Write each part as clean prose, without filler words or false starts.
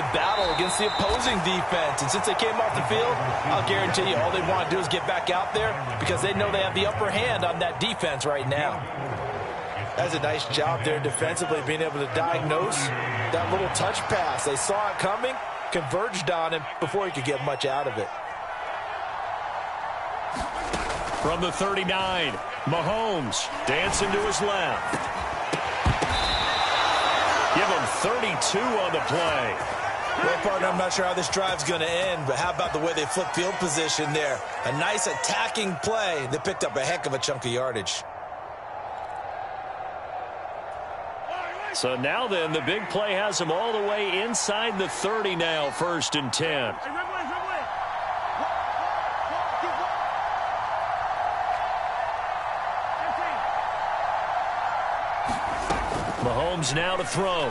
the battle against the opposing defense. And since they came off the field, I'll guarantee you all they want to do is get back out there because they know they have the upper hand on that defense right now. That's a nice job there defensively, being able to diagnose that little touch pass. They saw it coming, converged on him before he could get much out of it. From the 39, Mahomes dancing to his left. Give him 32 on the play. Well, partner, I'm not sure how this drive's going to end, but how about the way they flip field position there? A nice attacking play that picked up a heck of a chunk of yardage. So now then, the big play has him all the way inside the 30 now, 1st and 10. Mahomes now to throw.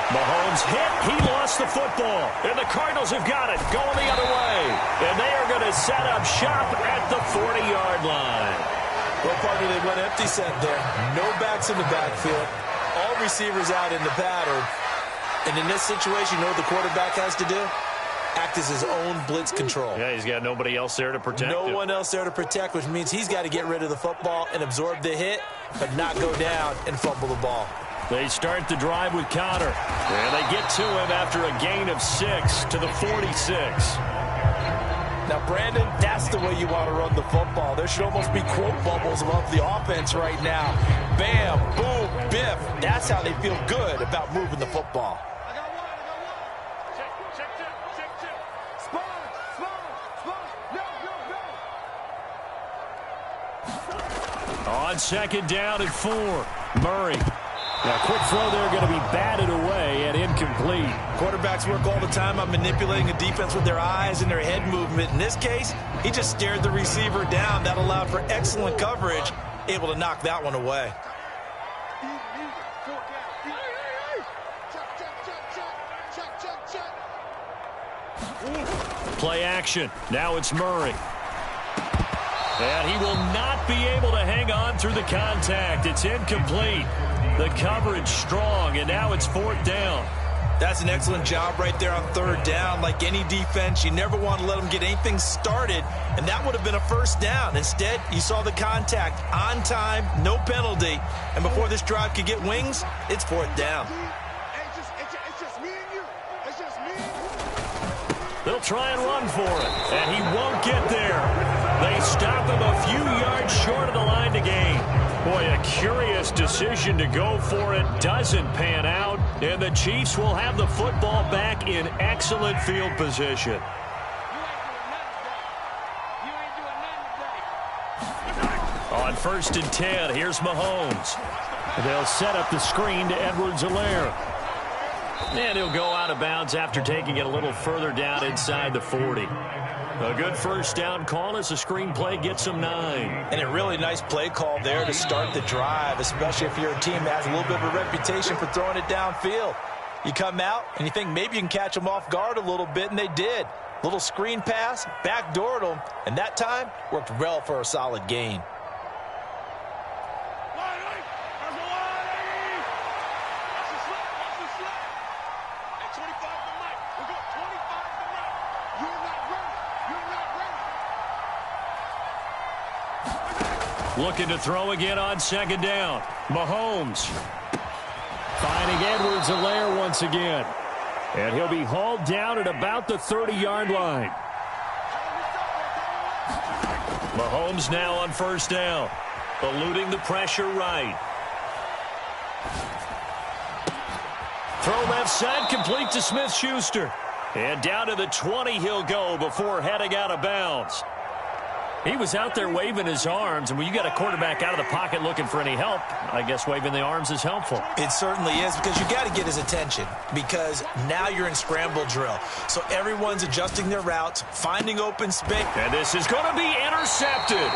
Mahomes hit. He lost the football. And the Cardinals have got it going the other way. And they are going to set up shop at the 40-yard line. Well, partner, they went empty set there. No backs in the backfield. All receivers out in the pattern. And in this situation, you know what the quarterback has to do? Act as his own blitz control. Yeah, he's got nobody else there to protect him. No one else there to protect, which means he's got to get rid of the football and absorb the hit, but not go down and fumble the ball. They start the drive with Conner. And they get to him after a gain of 6 to the 46. Now, Brandon, that's the way you want to run the football. There should almost be quote bubbles above the offense right now. Bam, boom, biff. That's how they feel good about moving the football. On 2nd down and 4, Murray. Now, quick throw there, going to be batted away and incomplete. Quarterbacks work all the time on manipulating a defense with their eyes and their head movement. In this case, he just stared the receiver down. That allowed for excellent coverage, able to knock that one away. Play action. Now it's Murray. And he will not be able to hang on through the contact. It's incomplete. The coverage strong, and now it's 4th down. That's an excellent job right there on 3rd down. Like any defense, you never want to let them get anything started, and that would have been a 1st down. Instead, you saw the contact on time, no penalty, and before this drive could get wings, it's 4th down. They'll try and run for it, and he won't get there. They stop him a few yards short of the line to gain. Boy, a curious decision to go for it. Doesn't pan out, and the Chiefs will have the football back in excellent field position. On 1st and 10, here's Mahomes. They'll set up the screen to Edwards-Helaire. And he'll go out of bounds after taking it a little further down inside the 40. A good 1st down call as the screen play gets him 9. And a really nice play call there to start the drive, especially if you're a team that has a little bit of a reputation for throwing it downfield. You come out and you think maybe you can catch them off guard a little bit, and they did. Little screen pass, backdoored them, and that time worked well for a solid gain. Looking to throw again on 2nd down. Mahomes finding Edwards-Helaire once again. And he'll be hauled down at about the 30-yard line. Mahomes now on 1st down. Eluding the pressure right. Throw left side, complete to Smith-Schuster. And down to the 20 he'll go before heading out of bounds. He was out there waving his arms, and when you got a quarterback out of the pocket looking for any help, I guess waving the arms is helpful. It certainly is, because you got to get his attention, because now you're in scramble drill. So everyone's adjusting their routes, finding open space. And this is going to be intercepted.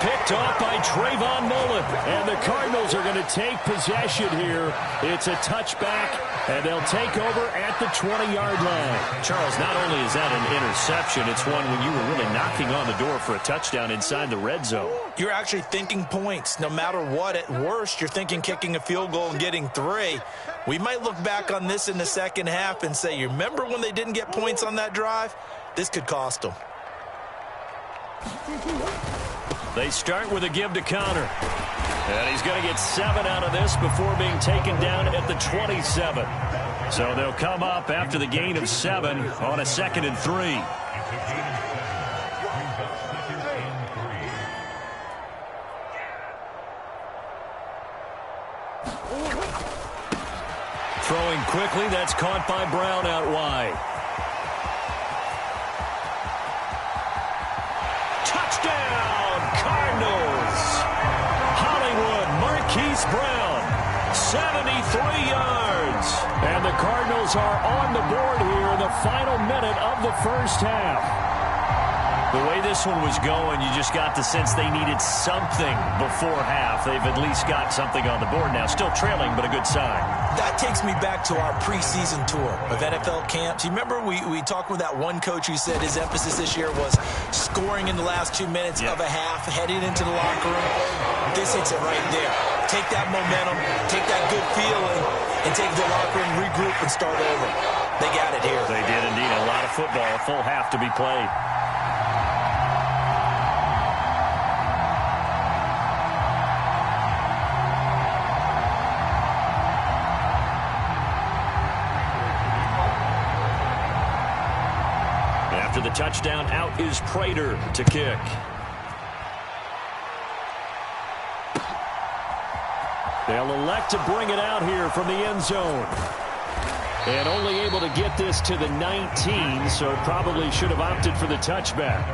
Picked off by Trayvon Mullen. And the Cardinals are going to take possession here. It's a touchback, and they'll take over at the 20-yard line. Charles, not only is that an interception, it's one when you were really knocking on the door for a touchdown inside the red zone. You're actually thinking points. No matter what, at worst, you're thinking kicking a field goal and getting 3. We might look back on this in the second half and say, you remember when they didn't get points on that drive? This could cost them. They start with a give to Connor. And he's going to get 7 out of this before being taken down at the 27. So they'll come up after the gain of 7 on a 2nd and 3. Throwing quickly, that's caught by Brown out wide. Touchdown, Cardinals! Hollywood Marquise Brown, 73 yards. And the Cardinals are on the board here in the final minute of the first half. The way this one was going, you just got the sense they needed something before half. They've at least got something on the board now. Still trailing, but a good sign. That takes me back to our preseason tour of NFL camps. You remember we talked with that one coach who said his emphasis this year was scoring in the last 2 minutes of a half, heading into the locker room. This hits it right there. Take that momentum, take that good feeling, and take the locker room, regroup, and start over. They got it here. They did indeed. A lot of football, a full half to be played. After the touchdown, out is Prater to kick. They'll elect to bring it out here from the end zone. And only able to get this to the 19, so probably should have opted for the touchback.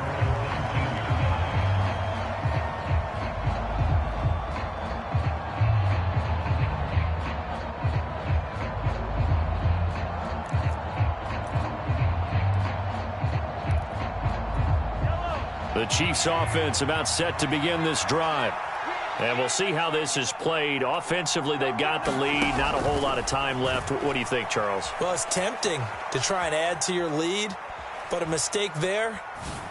The Chiefs offense about set to begin this drive. And we'll see how this is played. Offensively, they've got the lead. Not a whole lot of time left. What do you think, Charles? Well, it's tempting to try and add to your lead, but a mistake there,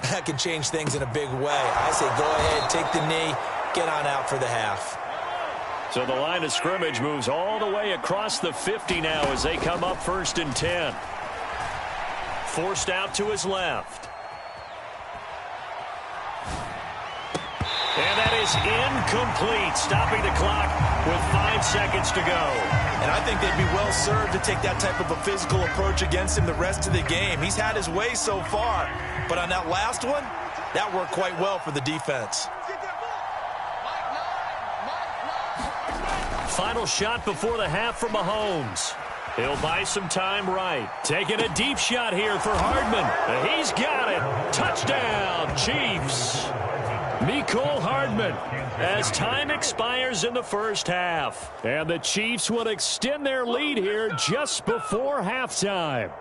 that can change things in a big way. I say go ahead, take the knee, get on out for the half. So the line of scrimmage moves all the way across the 50 now as they come up 1st and 10. Forced out to his left. And that is incomplete, stopping the clock with 5 seconds to go. And I think they'd be well served to take that type of a physical approach against him the rest of the game. He's had his way so far, but on that last one, that worked quite well for the defense. Final shot before the half from Mahomes. He'll buy some time right. Taking a deep shot here for Hardman. He's got it. Touchdown, Chiefs. Mecole Hardman as time expires in the first half. And the Chiefs will extend their lead here just before halftime.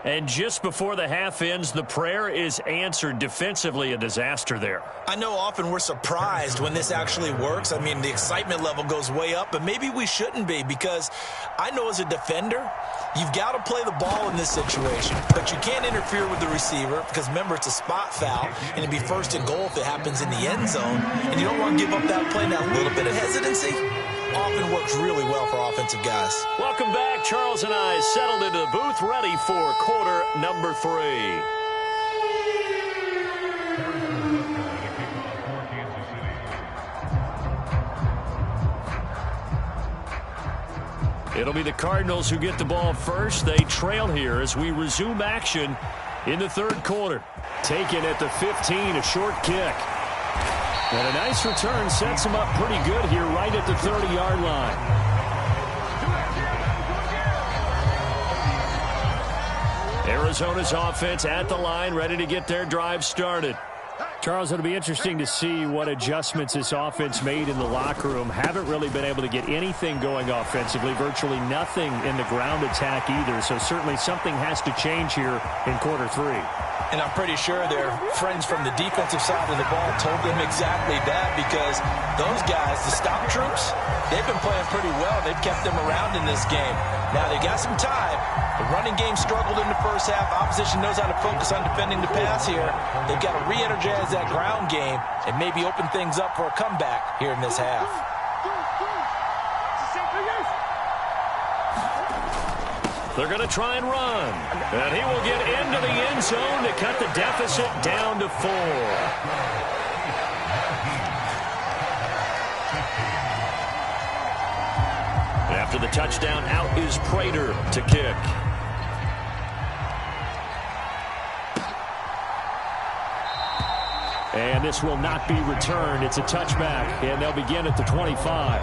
And just before the half ends, the prayer is answered. Defensively, a disaster there. I know often we're surprised when this actually works. I mean, the excitement level goes way up, but maybe we shouldn't be, because I know as a defender, you've got to play the ball in this situation, but you can't interfere with the receiver because, remember, it's a spot foul, and it'd be 1st and goal if it happens in the end zone, and you don't want to give up that play. Now, a little bit of hesitancy often works really well for offensive guys. Welcome back. Charles and I settled into the booth, ready for quarter number 3. It'll be the Cardinals who get the ball first. They trail here as we resume action in the 3rd quarter. Taken at the 15, a short kick. And a nice return sets him up pretty good here right at the 30-yard line. Arizona's offense at the line, ready to get their drive started. Charles, it'll be interesting to see what adjustments this offense made in the locker room. Haven't really been able to get anything going offensively, virtually nothing in the ground attack either. So certainly something has to change here in quarter 3. And I'm pretty sure their friends from the defensive side of the ball told them exactly that, because those guys, the stop troops, they've been playing pretty well. They've kept them around in this game. Now, they got some time. The running game struggled in the first half. Opposition knows how to focus on defending the pass here. They've got to re-energize that ground game and maybe open things up for a comeback here in this half. They're going to try and run. And he will get into the end zone to cut the deficit down to 4. After the touchdown, out is Prater to kick. And this will not be returned. It's a touchback, and they'll begin at the 25.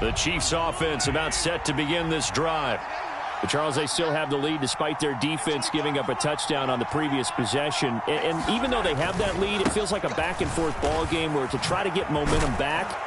The Chiefs offense about set to begin this drive. But Charles, they still have the lead despite their defense giving up a touchdown on the previous possession. And even though they have that lead, it feels like a back-and-forth ball game where to try to get momentum back,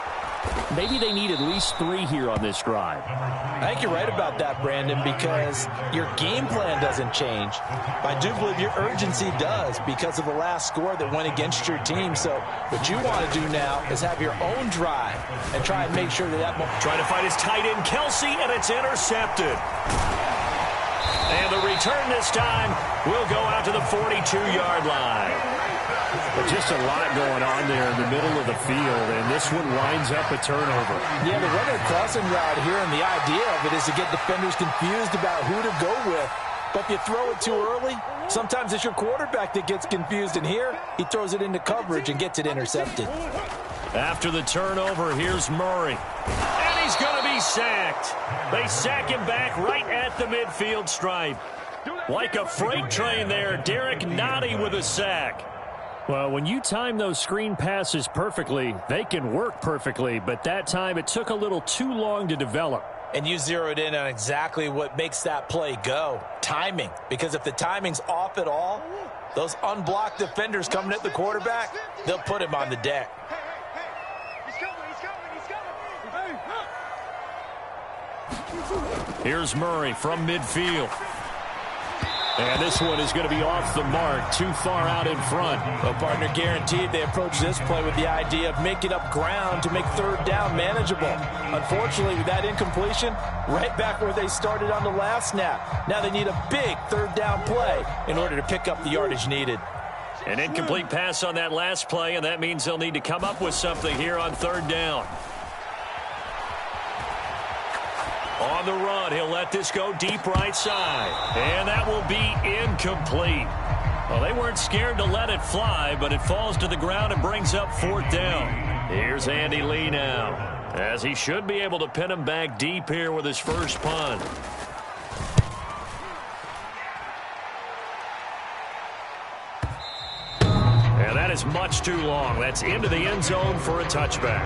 maybe they need at least 3 here on this drive. I think you're right about that, Brandon, because your game plan doesn't change. I do believe your urgency does because of the last score that went against your team. So what you want to do now is have your own drive and try and make sure that trying to find his tight end, Kelsey, and it's intercepted. And the return this time will go out to the 42-yard line. But just a lot going on there in the middle of the field, and this one winds up a turnover. Yeah, the running crossing route here, and the idea of it is to get defenders confused about who to go with. But if you throw it too early, sometimes it's your quarterback that gets confused, and here he throws it into coverage and gets it intercepted. After the turnover, here's Murray. And he's going to be sacked. They sack him back right at the midfield stripe. Like a freight train there, Derek Nottie with a sack. Well, when you time those screen passes perfectly, they can work perfectly, but that time it took a little too long to develop. And you zeroed in on exactly what makes that play go. Timing. Because if the timing's off at all, those unblocked defenders coming at the quarterback, they'll put him on the deck. Here's Murray from midfield. And this one is going to be off the mark, too far out in front. Well, partner, guaranteed they approach this play with the idea of making up ground to make third down manageable. Unfortunately, with that incompletion, right back where they started on the last snap. Now they need a big third down play in order to pick up the yardage needed. An incomplete pass on that last play, and that means they'll need to come up with something here on third down. On the run, he'll let this go deep right side. And that will be incomplete. Well, they weren't scared to let it fly, but it falls to the ground and brings up fourth down. Here's Andy Lee now, as he should be able to pin him back deep here with his first punt. And that is much too long. That's into the end zone for a touchback.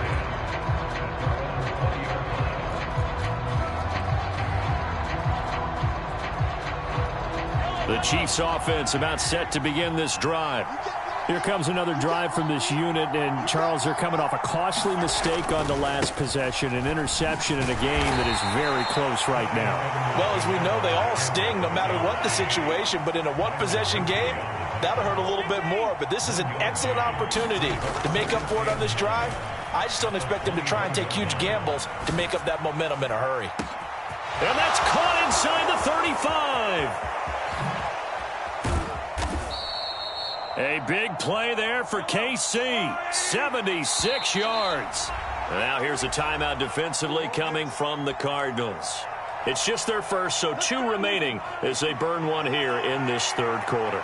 The Chiefs offense about set to begin this drive. Here comes another drive from this unit, and Charles, they're coming off a costly mistake on the last possession, an interception in a game that is very close right now. Well, as we know, they all sting no matter what the situation, but in a one-possession game, that'll hurt a little bit more. But this is an excellent opportunity to make up for it on this drive. I just don't expect them to try and take huge gambles to make up that momentum in a hurry. And that's caught inside the 35. A big play there for KC. 76 yards. Now here's a timeout defensively coming from the Cardinals. It's just their first, so 2 remaining as they burn one here in this third quarter.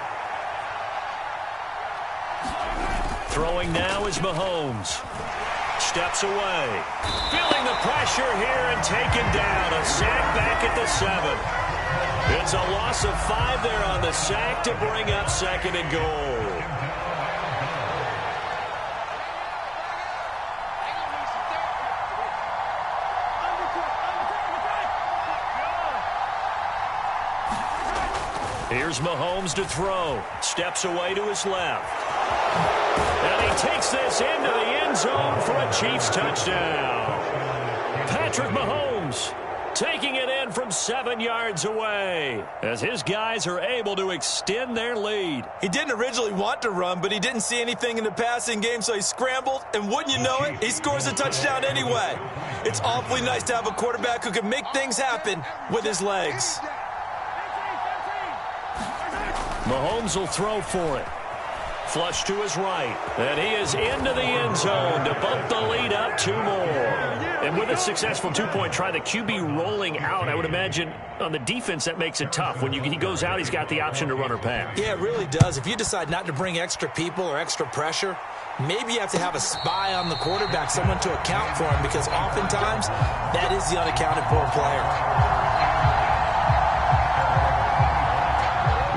Throwing now is Mahomes. Steps away. Feeling the pressure here and taken down. A sack back at the 7. It's a loss of 5 there on the sack to bring up second and goal. Here's Mahomes to throw. Steps away to his left. And he takes this into the end zone for a Chiefs touchdown. Patrick Mahomes taking it in from 7 yards away as his guys are able to extend their lead. He didn't originally want to run, but he didn't see anything in the passing game, so he scrambled, and wouldn't you know it, he scores a touchdown anyway. It's awfully nice to have a quarterback who can make things happen with his legs. Mahomes will throw for it. Flush to his right. And he is into the end zone to bump the lead up 2 more. And with a successful two-point try, the QB rolling out, I would imagine on the defense that makes it tough. When he goes out, he's got the option to run or pass. Yeah, it really does. If you decide not to bring extra people or extra pressure, maybe you have to have a spy on the quarterback, someone to account for him, because oftentimes that is the unaccounted for player.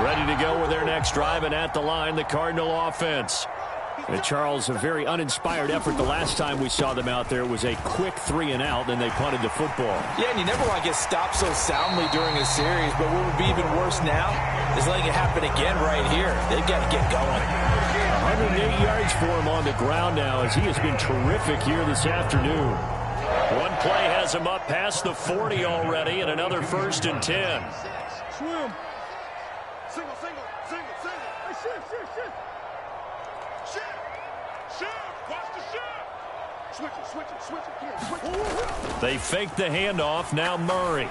Ready to go with their next drive, and at the line, the Cardinal offense. And Charles, a very uninspired effort. The last time we saw them out there was a quick 3-and-out, and they punted the football. Yeah, and you never want to get stopped so soundly during a series, but what would be even worse now is letting it happen again right here. They've got to get going. 108 yards for him on the ground now, as he has been terrific here this afternoon. One play has him up past the 40 already, and another 1st and 10. Swim. Single, single, single, single. Hey, shift. Watch the shift. Switch it. They fake the handoff. Now Murray.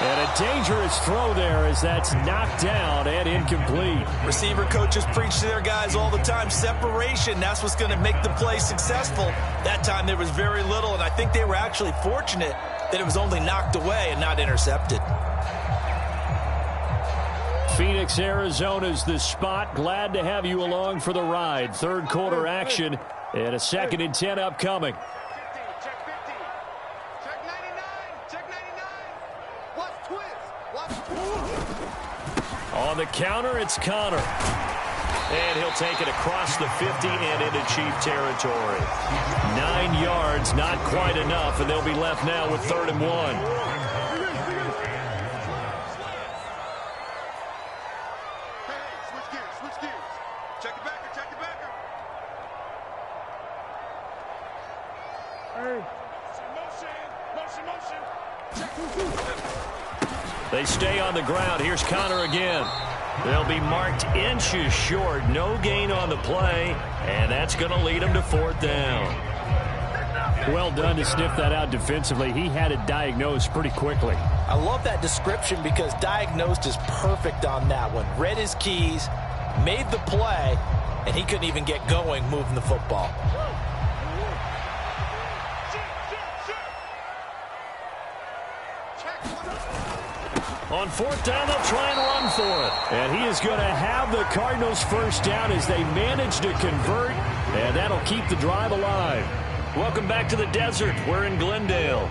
And a dangerous throw there as that's knocked down and incomplete. Receiver coaches preach to their guys all the time. Separation, that's what's going to make the play successful. That time there was very little, and I think they were actually fortunate that it was only knocked away and not intercepted. Phoenix, Arizona's the spot. Glad to have you along for the ride. Third quarter action and a 2nd and 10 upcoming. Check 50. Check 99. Check 99. Watch twist. On the counter, it's Connor. And he'll take it across the 50 and into Chief territory. 9 yards, not quite enough, and they'll be left now with 3rd and 1. They stay on the ground. Here's Connor again. They'll be marked inches short. No gain on the play, and that's going to lead them to 4th down. Well done to sniff that out defensively. He had it diagnosed pretty quickly. I love that description because diagnosed is perfect on that one. Read his keys, made the play, and he couldn't even get going moving the football. On 4th down, they'll try and run for it. And he is going to have the Cardinals' 1st down as they manage to convert, and that'll keep the drive alive. Welcome back to the desert. We're in Glendale.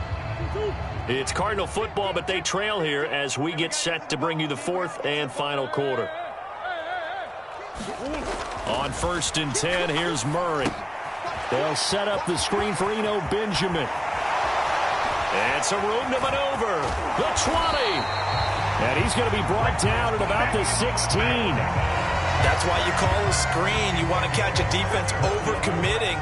It's Cardinal football, but they trail here as we get set to bring you the 4th and final quarter. On 1st and 10, here's Murray. They'll set up the screen for Eno Benjamin. And some room to maneuver. The 20. And he's going to be brought down at about the 16. That's why you call a screen. You want to catch a defense overcommitting.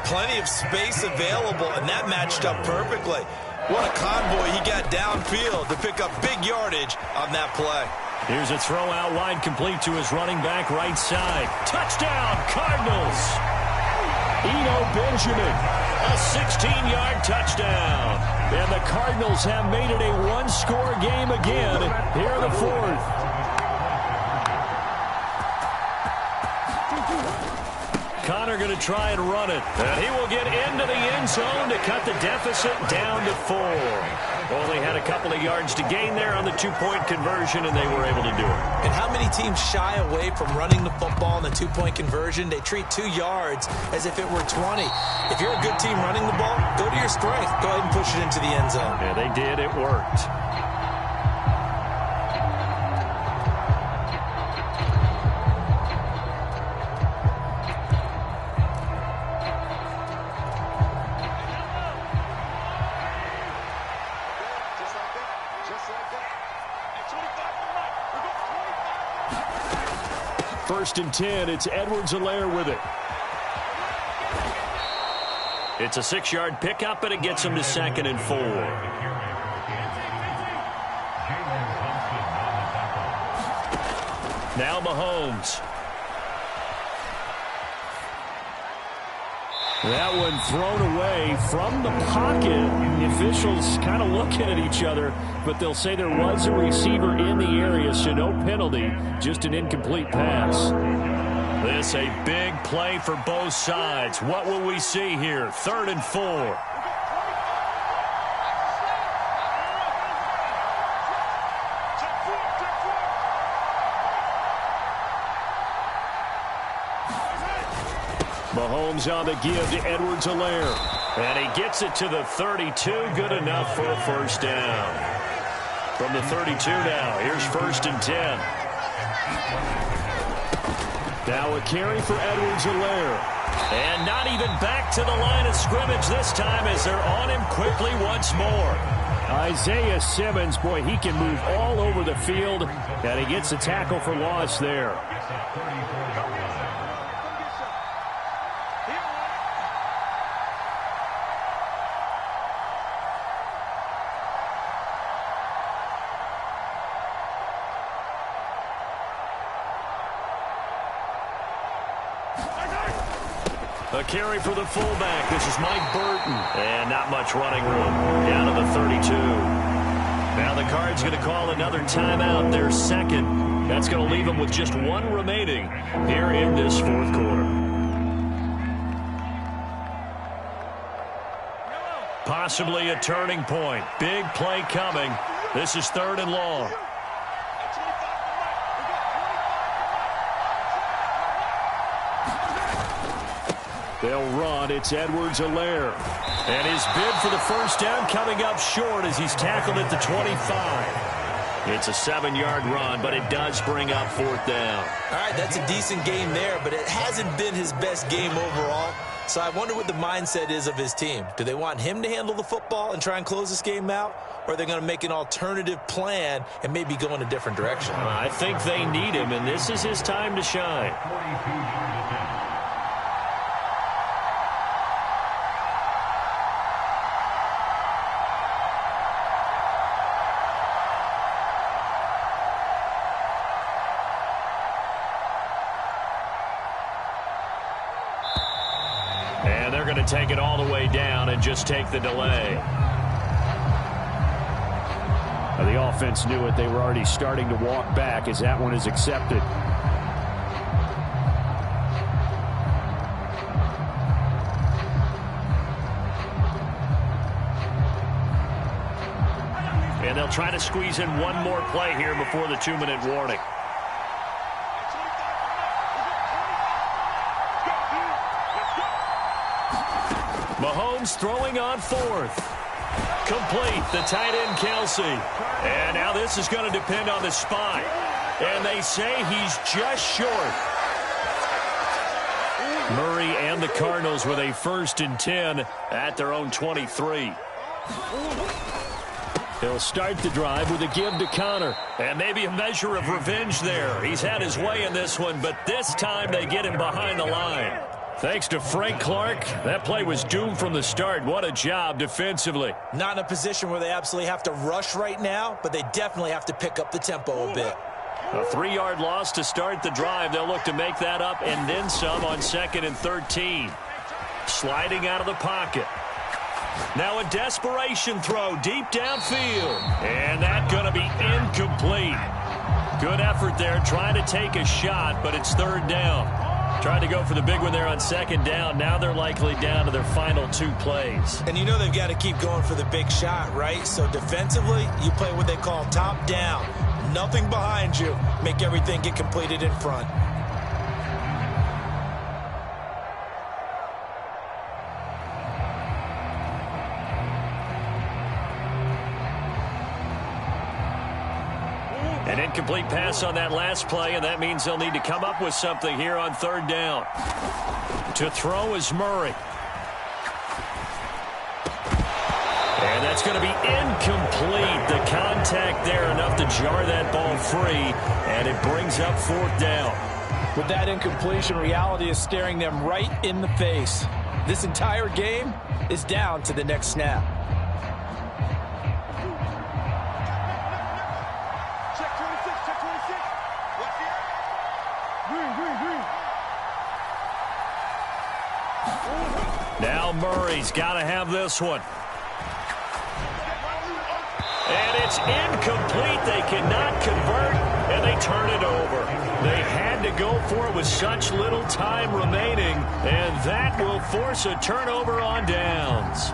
Plenty of space available, and that matched up perfectly. What a convoy he got downfield to pick up big yardage on that play. Here's a throw out wide, complete to his running back right side. Touchdown, Cardinals. Eno Benjamin. A 16-yard touchdown. And the Cardinals have made it a one-score game again here in the 4th. Connor going to try and run it. And he will get into the end zone to cut the deficit down to 4. Only had a couple of yards to gain there on the 2-point conversion, and they were able to do it. And how many teams shy away from running the football in the 2-point conversion? They treat 2 yards as if it were 20. If you're a good team running the ball, go to your strength. Go ahead and push it into the end zone. Yeah, they did. It worked. First and 10, it's Edwards-Helaire with it. It's a 6-yard pickup, and it gets him to 2nd and 4. Now Mahomes. That one thrown away from the pocket. The officials kind of looking at each other, but they'll say there was a receiver in the area, so no penalty, just an incomplete pass. This a big play for both sides. What will we see here? 3rd and 4. Mahomes on the give to Edwards-Helaire. And he gets it to the 32. Good enough for a first down. From the 32 now, here's 1st and 10. Now a carry for Edwards-Helaire. And not even back to the line of scrimmage this time as they're on him quickly once more. Isaiah Simmons, boy, he can move all over the field. And he gets a tackle for loss there. A carry for the fullback. This is Mike Burton. And not much running room. Down to the 32. Now the Cards going to call another timeout, their second. That's going to leave them with just one remaining here in this 4th quarter. Possibly a turning point. Big play coming. This is 3rd and long. They'll run. It's Edwards-Helaire. And his bid for the first down coming up short as he's tackled at the 25. It's a 7-yard run, but it does bring up 4th down. All right, that's a decent game there, but it hasn't been his best game overall. So I wonder what the mindset is of his team. Do they want him to handle the football and try and close this game out? Or are they going to make an alternative plan and maybe go in a different direction? I think they need him, and this is his time to shine. And they're going to take it all the way down and just take the delay. The offense knew it. They were already starting to walk back as that one is accepted. And they'll try to squeeze in one more play here before the 2-minute warning. Mahomes throwing on 4th. Complete, the tight end Kelsey. And now this is going to depend on the spot. And they say he's just short. Murray and the Cardinals with a 1st and 10 at their own 23. He'll start the drive with a give to Connor. And maybe a measure of revenge there. He's had his way in this one, but this time they get him behind the line. Thanks to Frank Clark, that play was doomed from the start. What a job defensively. Not in a position where they absolutely have to rush right now, but they definitely have to pick up the tempo a bit. A 3-yard loss to start the drive. They'll look to make that up and then some on 2nd and 13. Sliding out of the pocket. Now a desperation throw deep downfield. And that's going to be incomplete. Good effort there trying to take a shot, but it's 3rd down. Tried to go for the big one there on 2nd down. Now they're likely down to their final 2 plays. And you know they've got to keep going for the big shot, right? So defensively, you play what they call top down. Nothing behind you. Make everything get completed in front. An incomplete pass on that last play, and that means they'll need to come up with something here on 3rd down. To throw is Murray. And that's going to be incomplete. The contact there enough to jar that ball free, and it brings up 4th down. With that incompletion, reality is staring them right in the face. This entire game is down to the next snap. Now Murray's got to have this one. And it's incomplete. They cannot convert. and they turn it over. They had to go for it with such little time remaining, and that will force a turnover on downs.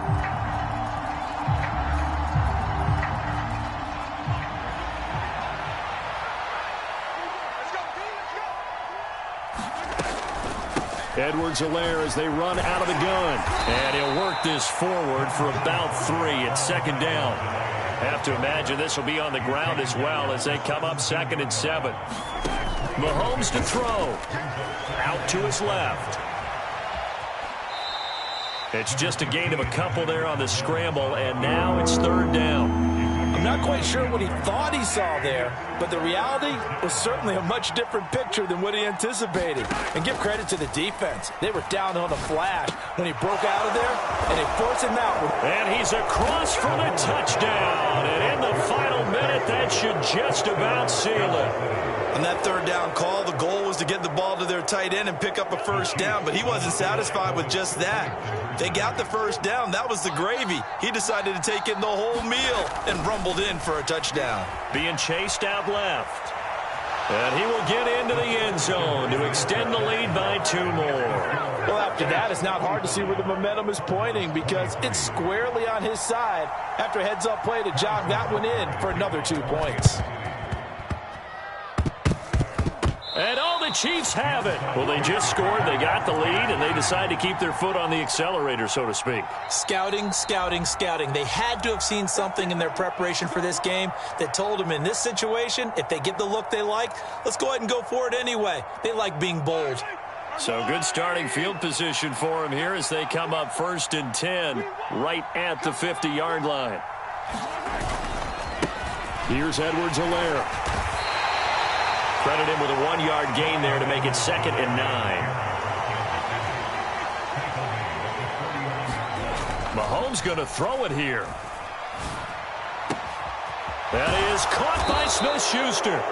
Edwards-Helaire as they run out of the gun. And he'll work this forward for about 3 at second down. Have to imagine this will be on the ground as well as they come up 2nd and 7. Mahomes to throw. Out to his left. It's just a gain of a couple there on the scramble, and now it's 3rd down. I'm not quite sure what he thought he saw there, but the reality was certainly a much different picture than what he anticipated. And give credit to the defense. They were down on the flash when he broke out of there, and they forced him out. And he's across for the touchdown. And in the final minute, that should just about seal it. On that 3rd down call, the goal was to get the ball to their tight end and pick up a 1st down, but he wasn't satisfied with just that. They got the 1st down. That was the gravy. He decided to take in the whole meal and rumbled in for a touchdown. Being chased out left. And he will get into the end zone to extend the lead by 2 more. Well, after that, it's not hard to see where the momentum is pointing because it's squarely on his side after a heads-up play to jog that one in for another 2 points. And all the Chiefs have it. Well, they just scored, they got the lead, and they decide to keep their foot on the accelerator, so to speak. Scouting, scouting, scouting. They had to have seen something in their preparation for this game that told them in this situation, if they get the look they like, let's go ahead and go for it anyway. They like being bold. So good starting field position for them here as they come up 1st and 10 right at the 50-yard line. Here's Edwards-Helaire. Credit him with a 1-yard gain there to make it 2nd and 9. Mahomes going to throw it here. That is caught by Smith-Schuster.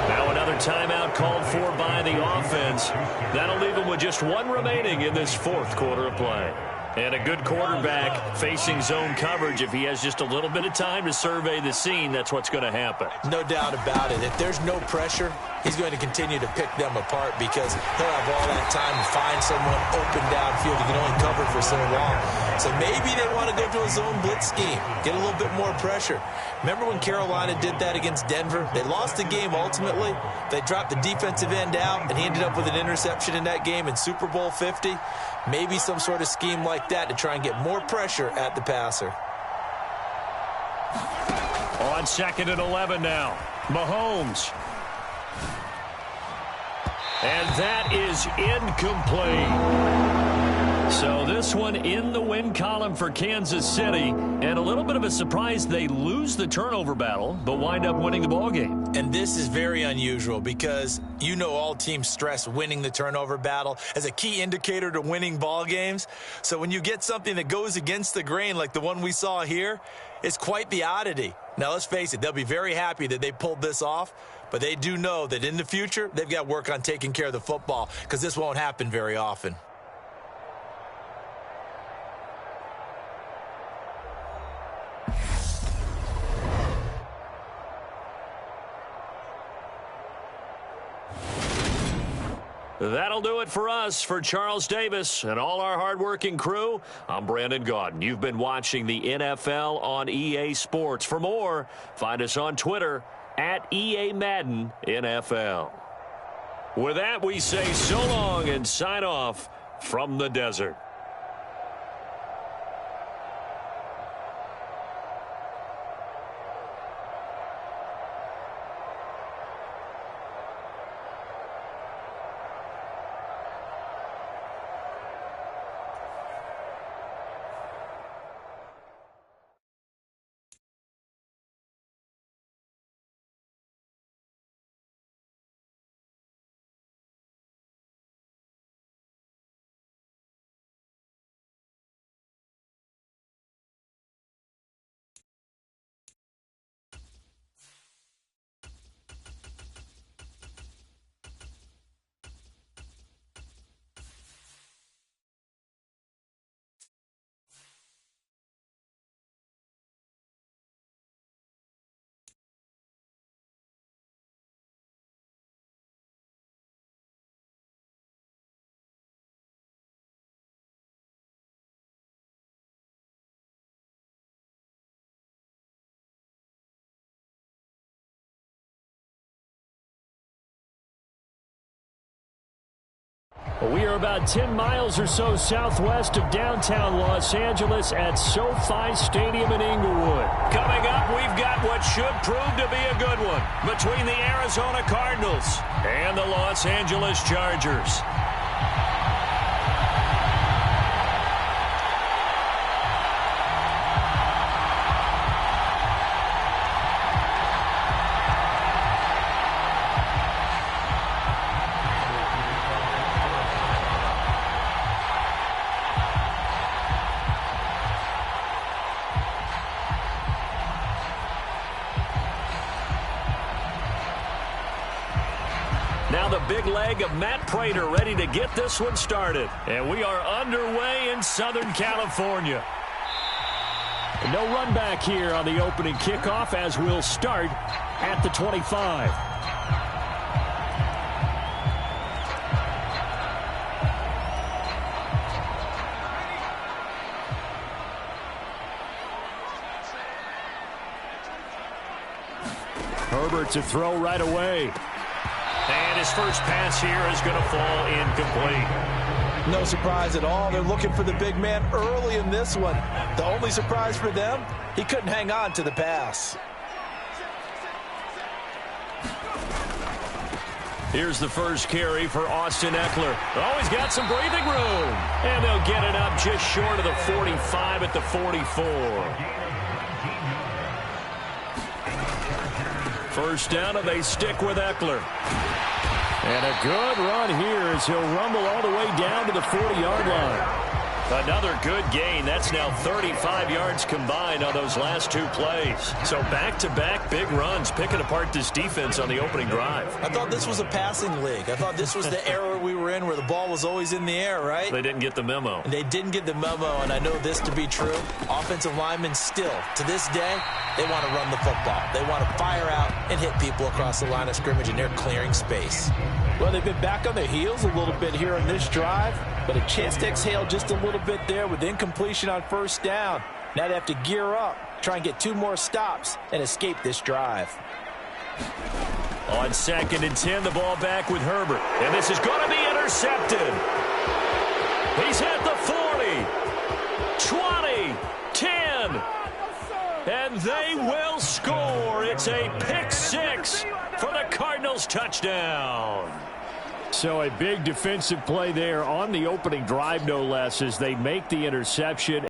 Now another timeout called for by the offense. That'll leave him with just 1 remaining in this 4th quarter of play. And a good quarterback facing zone coverage. If he has just a little bit of time to survey the scene, that's what's going to happen. No doubt about it. If there's no pressure, he's going to continue to pick them apart because he'll have all that time to find someone open downfield. He can only cover for so long. So maybe they want to go to a zone blitz scheme, get a little bit more pressure. Remember when Carolina did that against Denver? They lost the game ultimately. They dropped the defensive end out, and he ended up with an interception in that game in Super Bowl 50. Maybe some sort of scheme like that to try and get more pressure at the passer. On 2nd and 11 now. Mahomes. And that is incomplete. So this one in the win column for Kansas City. And a little bit of a surprise, they lose the turnover battle, but wind up winning the ballgame. And this is very unusual because you know all teams stress winning the turnover battle as a key indicator to winning ball games. So when you get something that goes against the grain like the one we saw here, it's quite the oddity. Now, let's face it, they'll be very happy that they pulled this off, but they do know that in the future, they've got to work on taking care of the football because this won't happen very often. That'll do it for us. For Charles Davis and all our hardworking crew, I'm Brandon Gaudin. You've been watching the NFL on EA Sports. For more, find us on Twitter at EA Madden NFL. With that, we say so long and sign off from the desert. We are about 10 miles or so southwest of downtown Los Angeles at SoFi Stadium in Inglewood. Coming up, we've got what should prove to be a good one between the Arizona Cardinals and the Los Angeles Chargers. Now the big leg of Matt Prater ready to get this one started. And we are underway in Southern California. No run back here on the opening kickoff as we'll start at the 25. Herbert to throw right away. And his first pass here is going to fall incomplete. No surprise at all. They're looking for the big man early in this one. The only surprise for them, he couldn't hang on to the pass. Here's the first carry for Austin Eckler. Oh, he's got some breathing room. And they'll get it up just short of the 45 at the 44. First down, and they stick with Eckler. And a good run here as he'll rumble all the way down to the 40-yard line. Another good gain. That's now 35 yards combined on those last two plays. So back-to-back big runs, picking apart this defense on the opening drive. I thought this was a passing league. I thought this was the era we were in where the ball was always in the air, right? They didn't get the memo. They didn't get the memo, and I know this to be true. Offensive linemen still, to this day, they want to run the football. They want to fire out and hit people across the line of scrimmage, and they're clearing space. Well, they've been back on their heels a little bit here on this drive, but a chance to exhale just a little bit there with incompletion on first down. Now they have to gear up, try and get 2 more stops, and escape this drive. On 2nd and 10, the ball back with Herbert. And this is going to be intercepted. He's at the 40, 20, 10. And they will score. It's a pick 6 for the Cardinals touchdown. So a big defensive play there on the opening drive, no less, as they make the interception.